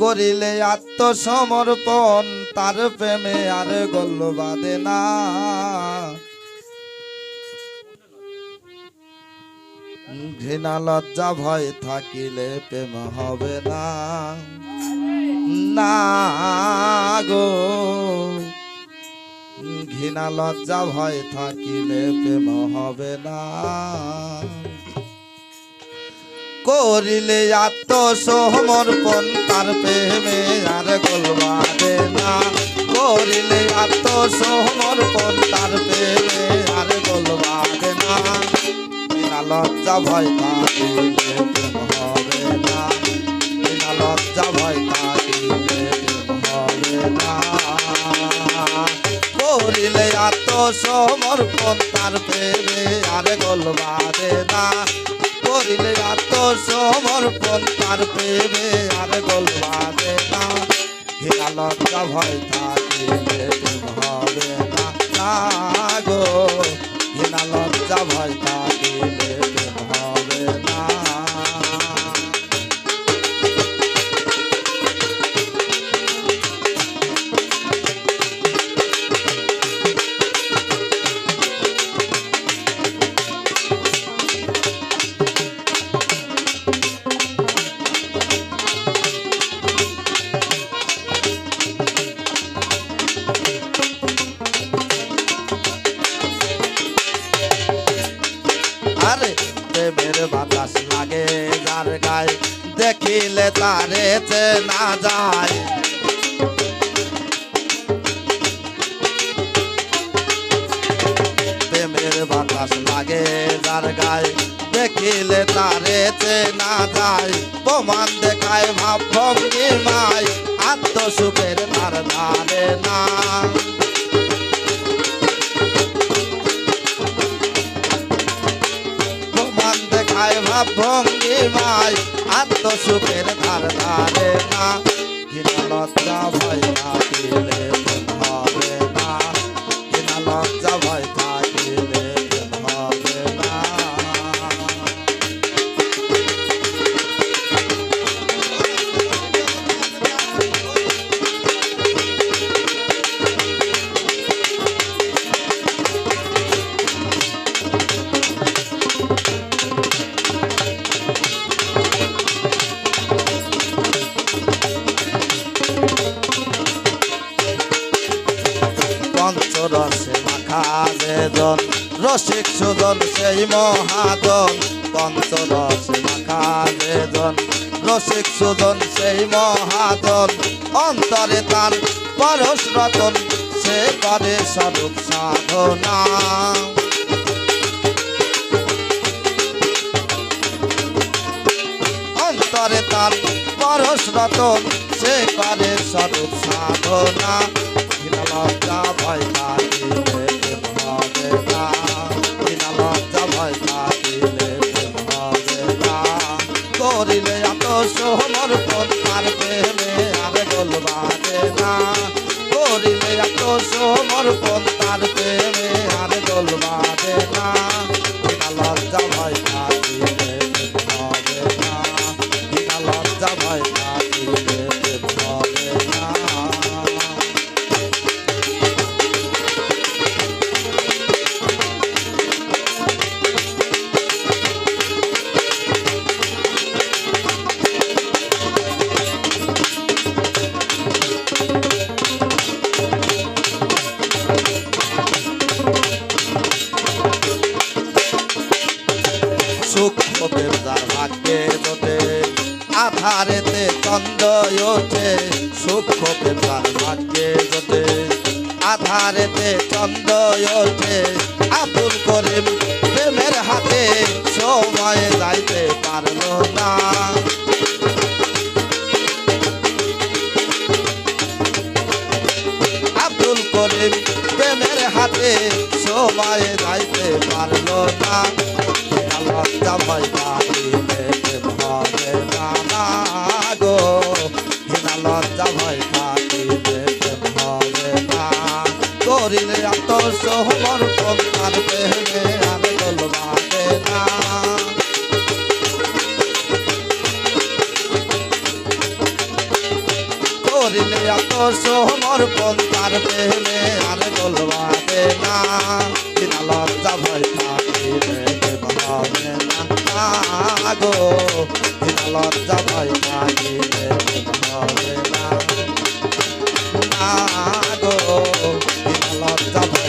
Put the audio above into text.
করিলে আত্মসমর্পণ তার প্রেমে আর গল্ল বাঁধে না। ঘৃণা লজ্জা ভয় থাকিলে প্রেম হবে না, না গো। ঘৃণা লজ্জা ভয় থাকিলে প্রেম হবে না। করিলে আত্মসমর্পণ তার প্রেমে আর গোল বাঁধে না। করিলে আত্মসমর্পণ তার প্রেমে আর গোল বাঁধে না। বিনা লজ্জা ভয় থাকিলে প্রেম হবে না, বিনা লজ্জা ভয় থাকিলে প্রেম হবে না। করিলে আত্মসমর্পণ তার প্রেমে আর গোল বাঁধে না। করিলে আত্মসমর্পণ তার প্রেমে আর গোল বাঁধে না। ঘৃণা লজ্জা ভয় থাকিলে প্রেম হবে না, না গো। ঘৃণা লজ্জা ভয় থাকিলে প্রেম হবে না। প্রেমের বাতাস লাগে যার গায়ে, দেখিলে তারে চেনা যায়। প্রেমের বাতাস লাগে যার গায়ে, দেখিলে তারে চেনা যায়। প্রমাণ দেখায় ভাব ভঙ্গিমায়, আত্মসুখের ধার ধারে না। ভাব ভঙ্গিমায়, আত্মসুখের ধার ধারে না। ঘৃণা লজ্জা ভয় থাকিলে প্রেম হবে না, ঘৃণা লজ্জা ভয় থাকিলে প্রেম হবে না। পঞ্চরসে মাখা যেজন রসিক সুজন সেই মহাজন। পঞ্চরসে মাখা যেজন রসিক সুজন সেই মহাজন। অন্তরে তার পরশ রতন, সে করে স্বরূপ সাধনা। অন্তরে তার পরশ রতন, সে করে স্বরূপ সাধনা। ঘৃণা লজ্জা ভয় থাকিলে প্রেম হবে না, ঘৃণা লজ্জা ভয় থাকিলে প্রেম হবে না। করিলে আত্মসমর্পণ তার প্রেমে আর গোল বাঁধে না। করিলে আত্মসমর্পণ তার প্রেমে আর গোল বাঁধে না। ঘৃণা লজ্জা ভয় থাকিলে প্রেম হবে না, ঘৃণা লজ্জা ভয় থাকিলে প্রেম হবে না। সূক্ষ্ম প্রেমদার ভাগ্যে জোটে, আধারেতে চন্দ্র ওঠে। সূক্ষ্ম প্রেমদার ভাগ্যে জোটে, আধারেতে চন্দ্র ওঠে। আব্দুল করিম প্রেমের হাতে সময়ে যাইতে পারল না। আব্দুল করিম প্রেমের হাতে সময়ে যাইতে পারল না। লজ্জা ভয় থাকিলে প্রেম হবে না, না গো। ঘৃণা লজ্জা ভয় থাকিলে প্রেম হবে না। করিলে আত্মসমর্পণ তার প্রেমে আর গোল বাঁধে না। করিলে এত সমর্পণ তার প্রেমে আর গোলবাবে না বিনা লজ্জা ভয় থাকিলে প্রেম হবে না গো বিনা লজ্জা ভয় থাকিলে প্রেম হবে না গো বিনা লজ্জা ভয়